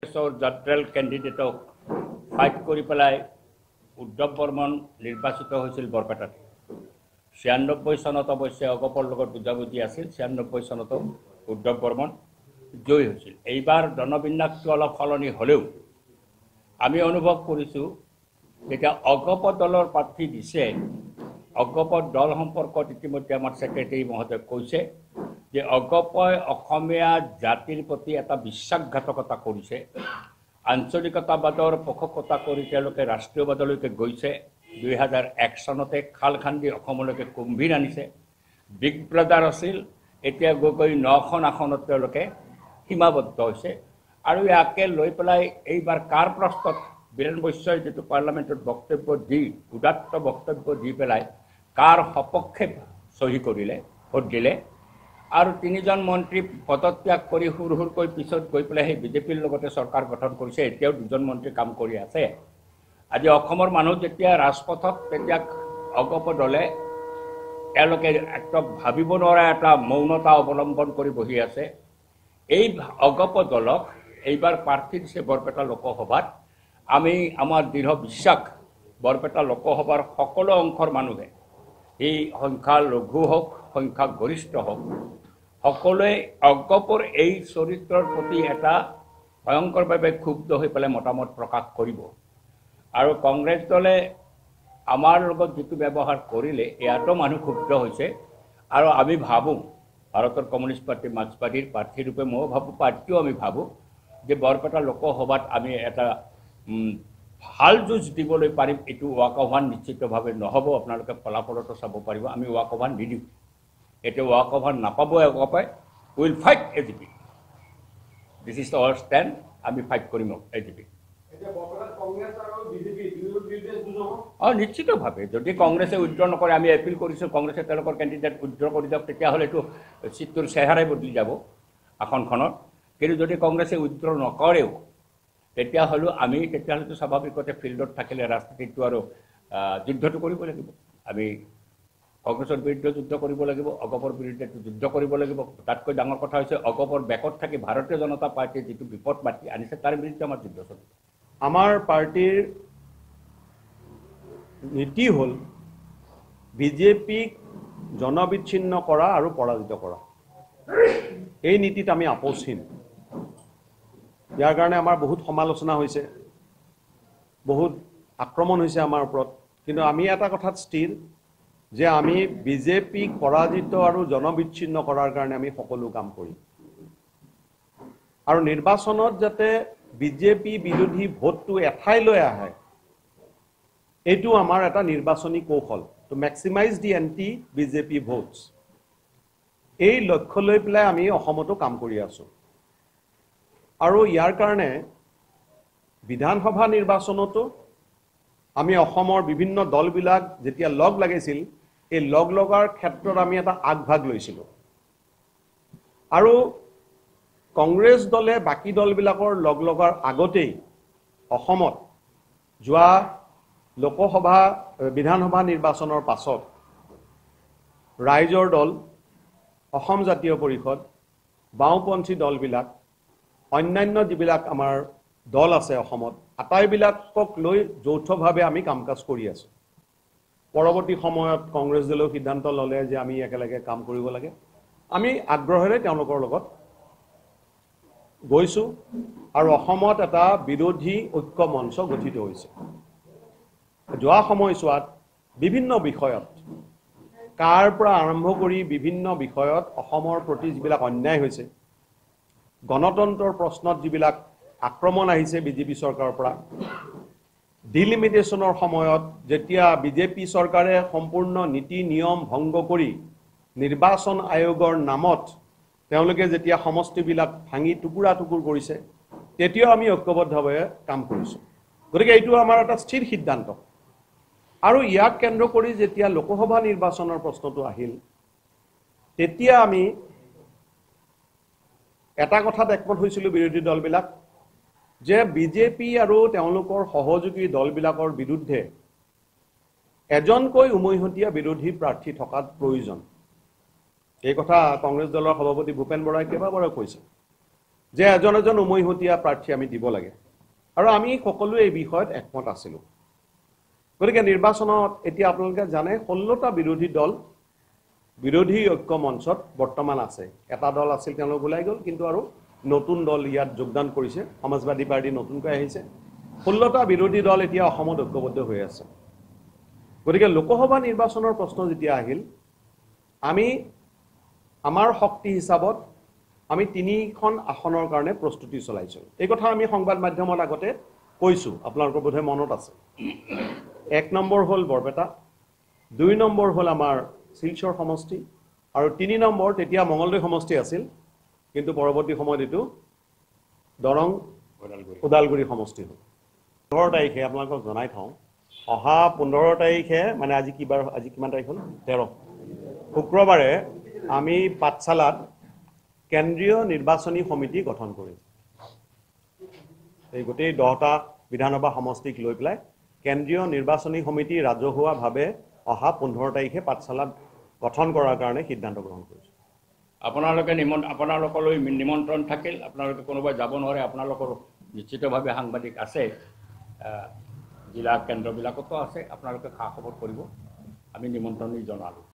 General কেণ্ডিডেটক fight কৰি পেলাই উদ্ধৱ বৰ্মন নিৰ্বাচিত হৈছিল বৰপেটাত। ৯৬ চনত অৱশ্যে অগপৰ লগত বুজাবুজি আছিল। ৯৬ চনতো উদ্ধৱ বৰ্মন জয়ী হৈছিল। এইবাৰ দলবিন্যাসটো অলপ সলনি হ'লেও আমি অনুভৱ কৰিছোঁ যেতিয়া অগপ দলৰ প্ৰাৰ্থী দিছে, অগপ দল সম্পৰ্কত ইতিমধ্যে আমাৰ ছেক্ৰেটাৰী মহোদয়ে কৈছে যে অগপই অসমীয়া জাতিৰ প্ৰতি এটা বিশ্বাসঘাতকতা কৰিছে, আঞ্চলিকতাবাদৰ পোষকতা কৰি তেওঁলোকে ৰাষ্ট্ৰীয়বাদলৈকে গৈছে। ২০০১ চনতে খাল খান্দি অসমলৈকে কুম্ভীৰ আনিছে। বিগ ব্ৰাদাৰ আছিল, এতিয়া গৈ ৯খন আসনত তেওঁলোকে সীমাবদ্ধ হৈছে। আৰু ইয়াকে লৈ পেলাই এইবাৰ কাৰ প্ৰশ্নত বীৰেন বৈশ্যই যিটো পাৰ্লামেণ্টত বক্তব্য দি উদাত্ত বক্তব্য দি পেলাই কাৰ সপক্ষে চহী কৰিলে, ভোট দিলে, আৰু ৩জন মন্ত্ৰী পদত্যাগ কৰি সুৰকৈ পিছত গৈ পেলাই সেই বিজেপিৰ লগতে চৰকাৰ গঠন কৰিছে। এতিয়াও 2জন মন্ত্ৰী কাম কৰি আছে। আজি অসমৰ মানুহ যেতিয়া ৰাজপথত, তেতিয়া অগপ দলে তেওঁলোকে একদম ভাবিব নোৱাৰা এটা মৌনতা অৱলম্বন কৰি বহি আছে। এই অগপ দলক এইবাৰ প্ৰাৰ্থী দিছে বৰপেটা লোকসভাত। আমি আমাৰ দৃঢ় বিশ্বাস বৰপেটা লোকসভাৰ সকলো অংশৰ মানুহে, এই সংখ্যা লঘু হওক সংখ্যা গৰিষ্ঠ হওক, সকলোৱে অগপৰ এই চৰিত্ৰৰ প্ৰতি এটা ভয়ংকৰভাৱে ক্ষুব্ধ হৈ পেলাই মতামত প্ৰকাশ কৰিব। আৰু কংগ্ৰেছ দলে আমাৰ লগত যিটো ব্যৱহাৰ কৰিলে ইয়াতো মানুহ ক্ষুব্ধ হৈছে। আৰু আমি ভাবোঁ, ভাৰতৰ কমিউনিষ্ট পাৰ্টি মাৰ্ক্সবাদীৰ প্ৰাৰ্থীৰূপে ময়ো ভাবোঁ, পাৰ্টীও আমি ভাবোঁ যে বৰপেটা লোকসভাত আমি এটা ভাল যুঁজ দিবলৈ পাৰিম। এইটো ৱাকঅভাৰ নিশ্চিতভাৱে নহ'ব। আপোনালোকে ফলাফলতো চাব পাৰিব। আমি ৱাকঅভাৰ নিদিওঁ। এতিয়া ৱাকঅভাৰ নাপাব অগপে। Will fight AGP। This is our stand. আমি ফাইট কৰিম AGP। নিশ্চিতভাৱে যদি কংগ্ৰেছে উইথড্ৰ নকৰে, আমি এপিল কৰিছোঁ কংগ্ৰেছে তেওঁলোকৰ কেণ্ডিডেট উইথড্ৰ কৰি দিয়ক, তেতিয়াহ'লেতো চিটটোৰ চেহেৰাই বদলি যাব আসনখনত। কিন্তু যদি কংগ্ৰেছে উইথড্ৰ নকৰেও তেতিয়াহ'লেতো স্বাভাৱিকতে ফিল্ডত থাকিলে ৰাজনীতিটো আৰু যুদ্ধটো কৰিব লাগিব। আমি কংগ্ৰেছৰ বিৰুদ্ধে যুদ্ধ কৰিব লাগিব, অগপৰ বিৰুদ্ধে যুদ্ধ কৰিব লাগিব। তাতকৈ ডাঙৰ কথা হৈছে অগপৰ বেকত থাকি ভাৰতীয় জনতা পাৰ্টীয়ে যিটো বিপদ মাতি আনিছে তাৰ বিৰুদ্ধে আমাৰ যুদ্ধ চলিব। আমাৰ পাৰ্টিৰ নীতি হ'ল বিজেপিক জনবিচ্ছিন্ন কৰা আৰু পৰাজিত কৰা। এই নীতিত আমি আপোচহীন। ইয়াৰ কাৰণে আমাৰ বহুত সমালোচনা হৈছে, বহুত আক্ৰমণ হৈছে আমাৰ ওপৰত। কিন্তু আমি এটা কথাত স্থিৰ যে আমি বিজেপিক পৰাজিত আৰু জনবিচ্ছিন্ন কৰাৰ কাৰণে আমি সকলো কাম কৰিম। আৰু নিৰ্বাচনত যাতে বিজেপি বিৰোধী ভোটটো এঠাইলৈ আহে, এইটো আমাৰ এটা নিৰ্বাচনী কৌশল, টু মেক্সিমাইজ দি এণ্টি বিজেপি ভোটছ। এই লক্ষ্য লৈ পেলাই আমি অসমতো কাম কৰি আছোঁ। আৰু ইয়াৰ কাৰণে বিধানসভা নিৰ্বাচনতো আমি অসমৰ বিভিন্ন দলবিলাক যেতিয়া লগ লাগিছিল, এই লগ লগাৰ ক্ষেত্ৰত আমি এটা আগভাগ লৈছিলোঁ। আৰু কংগ্ৰেছ দলে বাকী দলবিলাকৰ লগ লগাৰ আগতেই অসমত যোৱা লোকসভা বিধানসভা নিৰ্বাচনৰ পাছত ৰাইজৰ দল, অসম জাতীয় পৰিষদ, বাওঁপন্থী দলবিলাক, অন্যান্য যিবিলাক আমাৰ দল আছে অসমত, আটাইবিলাকক লৈ যৌথভাৱে আমি কাম কাজ কৰি আছোঁ। পৰৱৰ্তী সময়ত কংগ্ৰেছ দলেও সিদ্ধান্ত ল'লে যে আমি একেলগে কাম কৰিব লাগে। আমি আগ্ৰহেৰে তেওঁলোকৰ লগত গৈছোঁ আৰু অসমত এটা বিৰোধী ঐক্য মঞ্চ গঠিত হৈছে। যোৱা সময়ছোৱাত বিভিন্ন বিষয়ত, কাৰ পৰা আৰম্ভ কৰি বিভিন্ন বিষয়ত অসমৰ প্ৰতি যিবিলাক অন্যায় হৈছে, গণতন্ত্ৰৰ প্ৰশ্নত যিবিলাক আক্ৰমণ আহিছে বিজেপি চৰকাৰৰ পৰা, ডিলিমিটেশ্যনৰ সময়ত যেতিয়া বিজেপি চৰকাৰে সম্পূৰ্ণ নীতি নিয়ম ভংগ কৰি নিৰ্বাচন আয়োগৰ নামত তেওঁলোকে যেতিয়া সমষ্টিবিলাক ভাঙি টুকুৰা টুকুৰ কৰিছে, তেতিয়াও আমি ঐক্যবদ্ধভাৱে কাম কৰিছোঁ। গতিকে এইটো আমাৰ এটা স্থিৰ সিদ্ধান্ত। আৰু ইয়াক কেন্দ্ৰ কৰি যেতিয়া লোকসভা নিৰ্বাচনৰ প্ৰশ্নটো আহিল, তেতিয়া আমি এটা কথাত একমত হৈছিলোঁ বিৰোধী দলবিলাক, যে বিজেপি আৰু তেওঁলোকৰ সহযোগী দলবিলাকৰ বিৰুদ্ধে এজনকৈ উমৈহতীয়া বিৰোধী প্ৰাৰ্থী থকাত প্ৰয়োজন। এই কথা কংগ্ৰেছ দলৰ সভাপতি ভূপেন বৰাই কেইবাবাৰো কৈছে যে এজন এজন উমৈহতীয়া প্ৰাৰ্থী আমি দিব লাগে আৰু আমি সকলোৱে এই বিষয়ত একমত আছিলোঁ গতিকে নিৰ্বাচনত এতিয়া আপোনালোকে জানে 16টা বিৰোধী দল বিৰোধী ঐক্য মঞ্চত বৰ্তমান আছে এটা দল আছিল তেওঁলোক ওলাই গ'ল কিন্তু আৰু নতুন দল ইয়াত যোগদান কৰিছে সমাজবাদী পাৰ্টি নতুনকৈ আহিছে 16টা বিৰোধী দল এতিয়া অসমত ঐক্যবদ্ধ হৈ আছে গতিকে লোকসভা নিৰ্বাচনৰ প্ৰশ্ন যেতিয়া আহিল আমি আমাৰ শক্তি হিচাপত আমি 3খন আসনৰ কাৰণে প্ৰস্তুতি চলাইছোঁ এই কথা আমি সংবাদ মাধ্যমত আগতে কৈছোঁ আপোনালোকৰ বোধহয় মনত আছে 1 নম্বৰ হ'ল বৰপেটা 2 নম্বৰ হ'ল আমাৰ শিলচৰ সমষ্টি আৰু 3 নম্বৰ তেতিয়া মঙলদৈ সমষ্টি আছিল কিন্তু পৰৱৰ্তী সময়ত এইটো দৰং ওদালগুৰি সমষ্টি হ'ল 15 তাৰিখে আপোনালোকক জনাই থওঁ অহা 15 তাৰিখে মানে আজি কিমান তাৰিখ হ'ল 13 শুক্ৰবাৰে আমি পাঠশালাত কেন্দ্ৰীয় নিৰ্বাচনী সমিতি গঠন কৰিম এই গোটেই 10টা বিধানসভা সমষ্টিক লৈ পেলাই কেন্দ্ৰীয় নিৰ্বাচনী সমিতি ৰাজহুৱাভাৱে অহা 15 তাৰিখে পাঠশালাত গঠন কৰাৰ কাৰণে সিদ্ধান্ত গ্ৰহণ কৰিছোঁ আপোনালোকলৈ নিমন্ত্ৰণ থাকিল আপোনালোকে কোনোবাই যাব নোৱাৰে আপোনালোকৰ নিশ্চিতভাৱে সাংবাদিক আছে জিলা কেন্দ্ৰবিলাকতো আছে আপোনালোকে খা খবৰ কৰিব আমি নিমন্ত্ৰণী জনালোঁ